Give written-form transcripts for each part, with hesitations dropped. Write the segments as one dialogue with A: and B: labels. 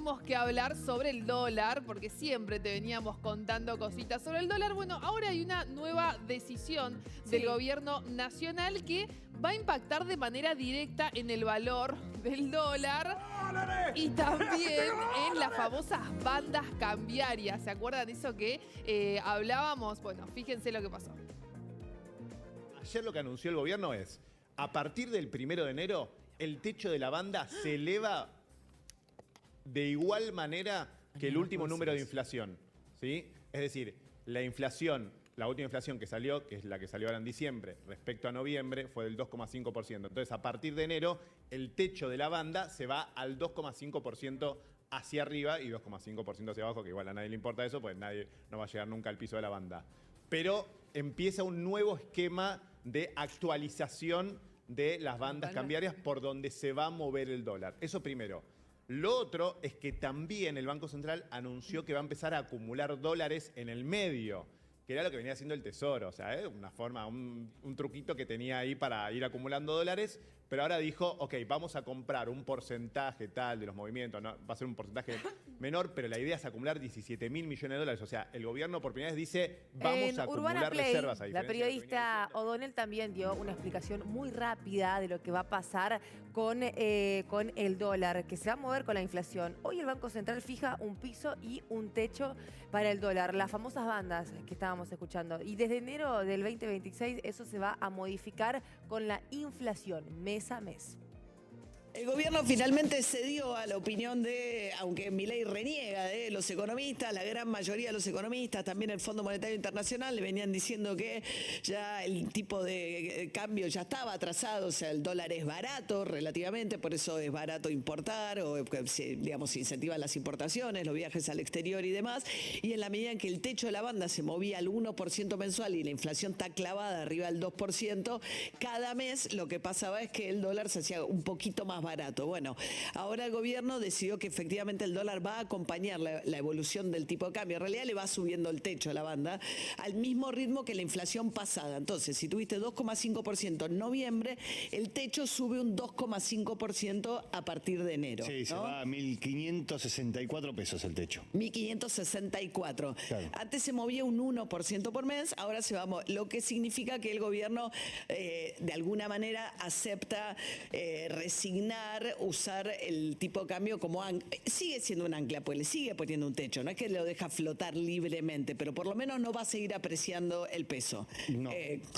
A: tenemos que hablar sobre el dólar, porque siempre te veníamos contando cositas sobre el dólar. Bueno, ahora hay una nueva decisión del gobierno nacional que va a impactar de manera directa en el valor del dólar y también en las famosas bandas cambiarias. ¿Se acuerdan de eso que hablábamos? Bueno, fíjense lo que pasó.
B: Ayer lo que anunció el gobierno es, a partir del 1 de enero, el techo de la banda se eleva de igual manera que el último número de inflación, ¿sí? Es decir, la última inflación que salió, que es la que salió ahora en diciembre, respecto a noviembre, fue del 2,5%. Entonces, a partir de enero, el techo de la banda se va al 2,5% hacia arriba y 2,5% hacia abajo, que igual a nadie le importa eso, pues nadie no va a llegar nunca al piso de la banda. Pero empieza un nuevo esquema de actualización de las bandas cambiarias por donde se va a mover el dólar. Eso primero. Lo otro es que también el Banco Central anunció que va a empezar a acumular dólares en el medio, que era lo que venía haciendo el Tesoro. O sea, una forma, un truquito que tenía ahí para ir acumulando dólares, pero ahora dijo, ok, vamos a comprar un porcentaje tal de los movimientos, ¿no? Va a ser un porcentaje menor, pero la idea es acumular 17.000 millones de dólares. O sea, el gobierno por primera vez dice, vamos a acumular reservas ahí.
C: La periodista O'Donnell también dio una explicación muy rápida de lo que va a pasar con el dólar, que se va a mover con la inflación. Hoy el Banco Central fija un piso y un techo para el dólar, las famosas bandas que estábamos escuchando. Y desde enero del 2026 eso se va a modificar con la inflación mes a mes.
D: El gobierno finalmente cedió a la opinión de, aunque Milei reniega de los economistas, la gran mayoría de los economistas, también el Fondo Monetario Internacional, le venían diciendo que ya el tipo de cambio ya estaba atrasado, o sea, el dólar es barato relativamente, por eso es barato importar, o digamos, se incentivan las importaciones, los viajes al exterior y demás, y en la medida en que el techo de la banda se movía al 1% mensual y la inflación está clavada arriba del 2%, cada mes lo que pasaba es que el dólar se hacía un poquito más barato. Bueno, ahora el gobierno decidió que efectivamente el dólar va a acompañar la evolución del tipo de cambio. En realidad le va subiendo el techo a la banda al mismo ritmo que la inflación pasada. Entonces, si tuviste 2,5% en noviembre, el techo sube un 2,5% a partir de enero.
E: Sí, ¿no? Se va a 1.564 pesos el techo.
D: 1.564.
E: Claro.
D: Antes se movía un 1% por mes, ahora se va a mover, lo que significa que el gobierno de alguna manera acepta resignar usar el tipo de cambio como sigue siendo un ancla, pues le sigue poniendo un techo, no es que lo deja flotar libremente, pero por lo menos no va a seguir apreciando el peso.
E: No.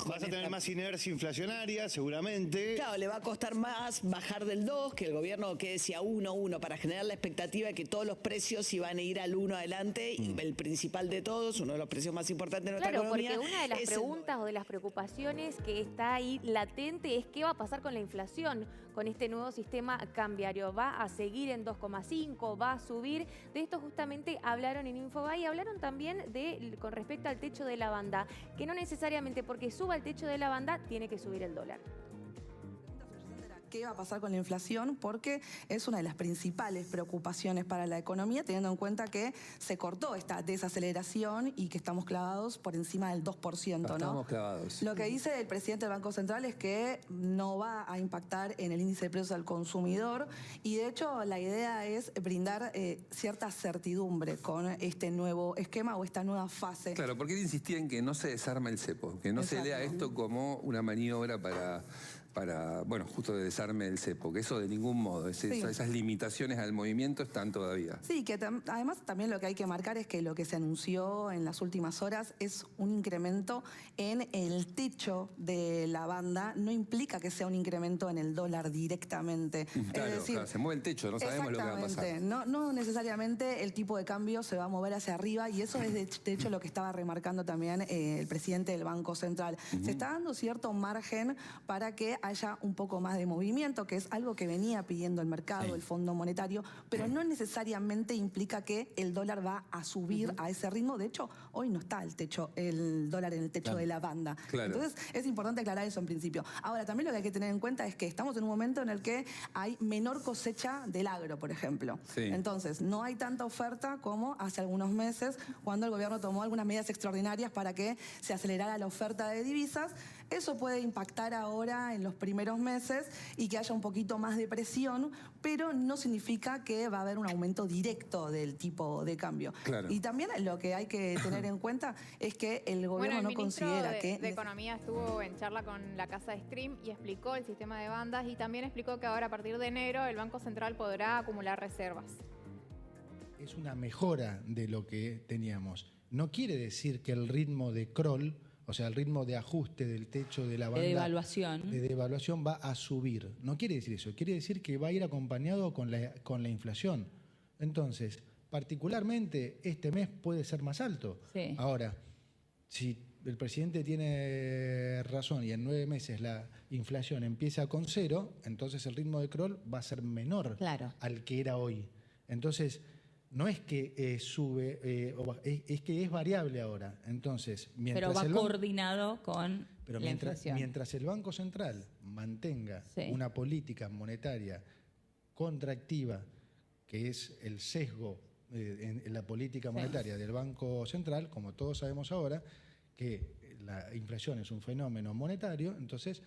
E: Vas a tener más inercia inflacionaria, seguramente.
D: Claro, le va a costar más bajar del 2, que el gobierno que decía 1, para generar la expectativa de que todos los precios iban a ir al 1 adelante, y el principal de todos, uno de los precios más importantes de nuestra economía.
C: Claro, porque una de las preguntas o de las preocupaciones que está ahí latente es qué va a pasar con la inflación, con este nuevo sistema cambiario. ¿Va a seguir en 2,5? ¿Va a subir? De esto justamente hablaron en Infobae y hablaron también con respecto al techo de la banda, que no necesariamente porque suba el techo de la banda tiene que subir el dólar.
F: ¿Qué va a pasar con la inflación? Porque es una de las principales preocupaciones para la economía, teniendo en cuenta que se cortó esta desaceleración y que estamos clavados por encima del 2%, ¿no?
G: Estamos clavados.
F: Lo que dice el presidente del Banco Central es que no va a impactar en el índice de precios al consumidor y de hecho la idea es brindar cierta certidumbre con este nuevo esquema o esta nueva fase.
G: Claro, porque él insistía en que no se desarma el cepo, que no se lea esto como una maniobra para bueno, justo de desarme el cepo, que eso de ningún modo, esas limitaciones al movimiento están todavía.
F: Sí, que además también lo que hay que marcar es que lo que se anunció en las últimas horas es un incremento en el techo de la banda, no implica que sea un incremento en el dólar directamente.
G: Claro,
F: es decir,
G: claro, se mueve el techo, no sabemos lo que va a pasar.
F: No necesariamente el tipo de cambio se va a mover hacia arriba y eso es de hecho lo que estaba remarcando también el presidente del Banco Central. Se está dando cierto margen para que haya un poco más de movimiento, que es algo que venía pidiendo el mercado, el Fondo Monetario, pero no necesariamente implica que el dólar va a subir a ese ritmo. De hecho, hoy no está el dólar en el techo de la banda.
G: Claro.
F: Entonces, es importante aclarar eso en principio. Ahora, también lo que hay que tener en cuenta es que estamos en un momento en el que hay menor cosecha del agro, por ejemplo. Entonces, no hay tanta oferta como hace algunos meses, cuando el gobierno tomó algunas medidas extraordinarias para que se acelerara la oferta de divisas. Eso puede impactar ahora en los primeros meses y que haya un poquito más de presión, pero no significa que va a haber un aumento directo del tipo de cambio.
G: Claro.
F: Y también lo que hay que tener en cuenta es que el gobierno no considera que...
H: de Economía estuvo en charla con la casa de Stream y explicó el sistema de bandas y también explicó que ahora a partir de enero el Banco Central podrá acumular reservas.
I: Es una mejora de lo que teníamos. No quiere decir que el ritmo de Kroll, o sea, el ritmo de ajuste del techo de la banda
J: de devaluación
I: va a subir. No quiere decir eso, quiere decir que va a ir acompañado con la inflación. Entonces, particularmente este mes puede ser más alto.
J: Sí.
I: Ahora, si el presidente tiene razón y en 9 meses la inflación empieza con 0, entonces el ritmo de Kroll va a ser menor al que era hoy. Entonces, no es que sube, es que es variable ahora. Entonces,
J: pero va coordinado con la inflación.
I: Mientras el Banco Central mantenga una política monetaria contractiva, que es el sesgo en la política monetaria del Banco Central, como todos sabemos ahora, que la inflación es un fenómeno monetario, entonces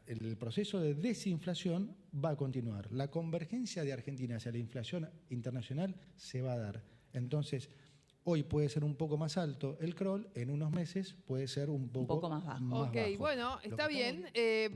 I: el proceso de desinflación va a continuar. La convergencia de Argentina hacia la inflación internacional se va a dar. Entonces, hoy puede ser un poco más alto el Kroll, en unos meses puede ser un poco más bajo.
A: Ok, bueno, está bien.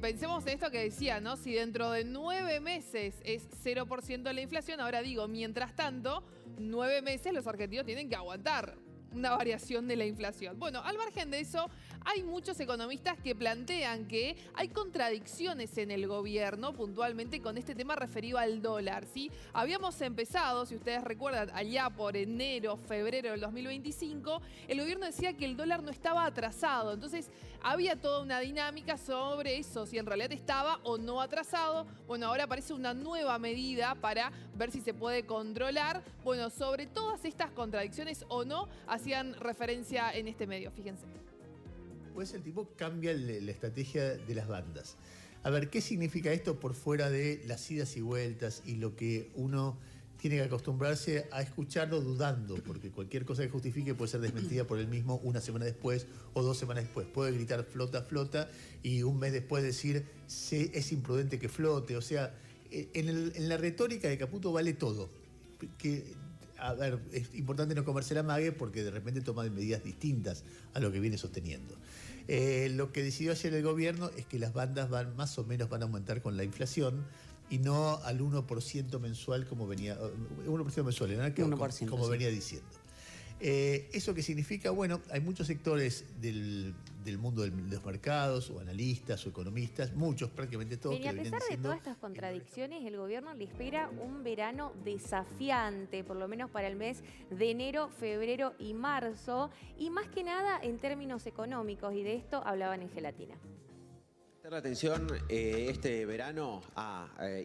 A: Pensemos en esto que decía, ¿no? Si dentro de 9 meses es 0% la inflación, ahora digo, mientras tanto, 9 meses los argentinos tienen que aguantar una variación de la inflación. Bueno, al margen de eso, hay muchos economistas que plantean que hay contradicciones en el gobierno, puntualmente con este tema referido al dólar, ¿sí? Habíamos empezado, si ustedes recuerdan, allá por enero, febrero del 2025, el gobierno decía que el dólar no estaba atrasado. Entonces, había toda una dinámica sobre eso, si en realidad estaba o no atrasado. Bueno, ahora aparece una nueva medida para ver si se puede controlar. Bueno, sobre todas estas contradicciones o no, hacían referencia en este medio, fíjense.
K: Pues el tipo cambia la estrategia de las bandas. A ver, ¿qué significa esto por fuera de las idas y vueltas y lo que uno tiene que acostumbrarse a escucharlo dudando? Porque cualquier cosa que justifique puede ser desmentida por él mismo una semana después o 2 semanas después. Puede gritar flota, flota y un mes después decir es imprudente que flote. O sea, en la retórica de Caputo vale todo. A ver, es importante no comerse la mague porque de repente toma medidas distintas a lo que viene sosteniendo. Lo que decidió ayer el gobierno es que las bandas más o menos van a aumentar con la inflación y no al 1% mensual como venía, 1% mensual, ¿no? 1%, como venía diciendo. ¿Eso qué significa? Bueno, hay muchos sectores del mundo de los mercados, o analistas, o economistas, muchos, prácticamente todos.
H: Y a pesar de todas estas contradicciones, el gobierno le espera un verano desafiante, por lo menos para el mes de enero, febrero y marzo, y más que nada en términos económicos, y de esto hablaban en Gelatina.
L: La atención este verano,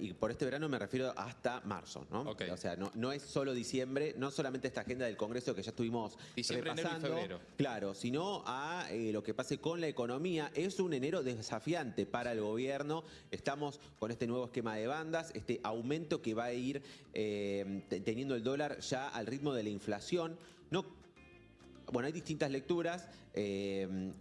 L: y por este verano me refiero hasta marzo, ¿no? Okay. O sea, no es solo diciembre, no solamente esta agenda del Congreso que ya estuvimos repasando, enero y febrero. Claro, sino a lo que pase con la economía. Es un enero desafiante para el gobierno. Estamos con este nuevo esquema de bandas, este aumento que va a ir teniendo el dólar ya al ritmo de la inflación. Bueno, hay distintas lecturas.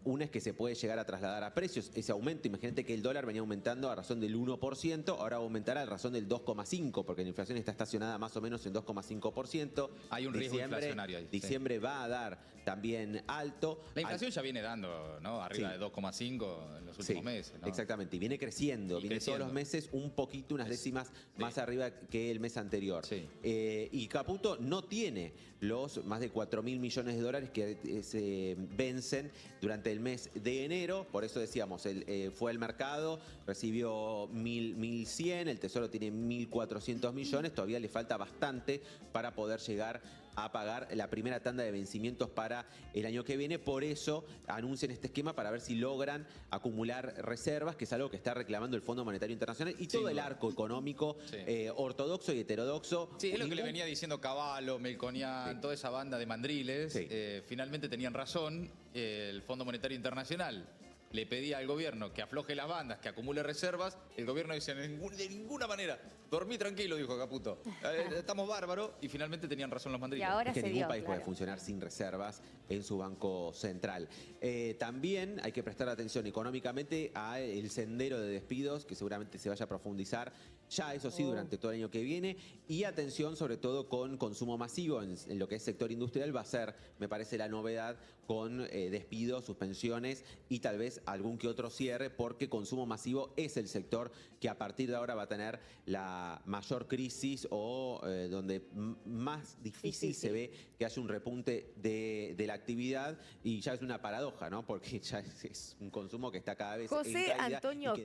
L: Una es que se puede llegar a trasladar a precios. Ese aumento, imagínate que el dólar venía aumentando a razón del 1%, ahora va a aumentar a razón del 2,5%, porque la inflación está estacionada más o menos en 2,5%.
M: Hay un riesgo inflacionario ahí.
L: Diciembre va a dar también alto.
M: La inflación ya viene dando, ¿no? Arriba de 2,5 en los últimos meses, ¿no?
L: Exactamente, y viene creciendo. Viene todos los meses un poquito, unas décimas más arriba que el mes anterior. Y Caputo no tiene los más de 4.000 millones de dólares que se vencen durante el mes de enero. Por eso decíamos, él fue al mercado, recibió 1.100, el Tesoro tiene 1.400 millones, todavía le falta bastante para poder llegar a pagar la primera tanda de vencimientos para el año que viene. Por eso anuncian este esquema para ver si logran acumular reservas, que es algo que está reclamando el Fondo Monetario Internacional y todo el arco económico ortodoxo y heterodoxo.
M: Sí, es lo que le venía diciendo Cavallo, Melconian, toda esa banda de mandriles. Finalmente tenían razón el Fondo Monetario Internacional. le pedía al gobierno que afloje las bandas, que acumule reservas, el gobierno dice de ninguna manera. Dormí tranquilo, dijo Caputo. Estamos bárbaros y finalmente tenían razón los mandriles.
H: Y ahora
L: que
H: se
L: ningún
H: dio,
L: país puede
H: claro.
L: funcionar sin reservas en su banco central. También hay que prestar atención económicamente al sendero de despidos, que seguramente se vaya a profundizar ya, eso sí, durante todo el año que viene. Y atención sobre todo con consumo masivo en lo que es sector industrial, va a ser, me parece, la novedad con despidos, suspensiones y tal vez algún que otro cierre, porque consumo masivo es el sector que a partir de ahora va a tener la mayor crisis o donde más difícil se ve que haya un repunte de la actividad, y ya es una paradoja, ¿no? Porque ya es un consumo que está cada vez en
C: José
L: caída y
C: Antonio
L: que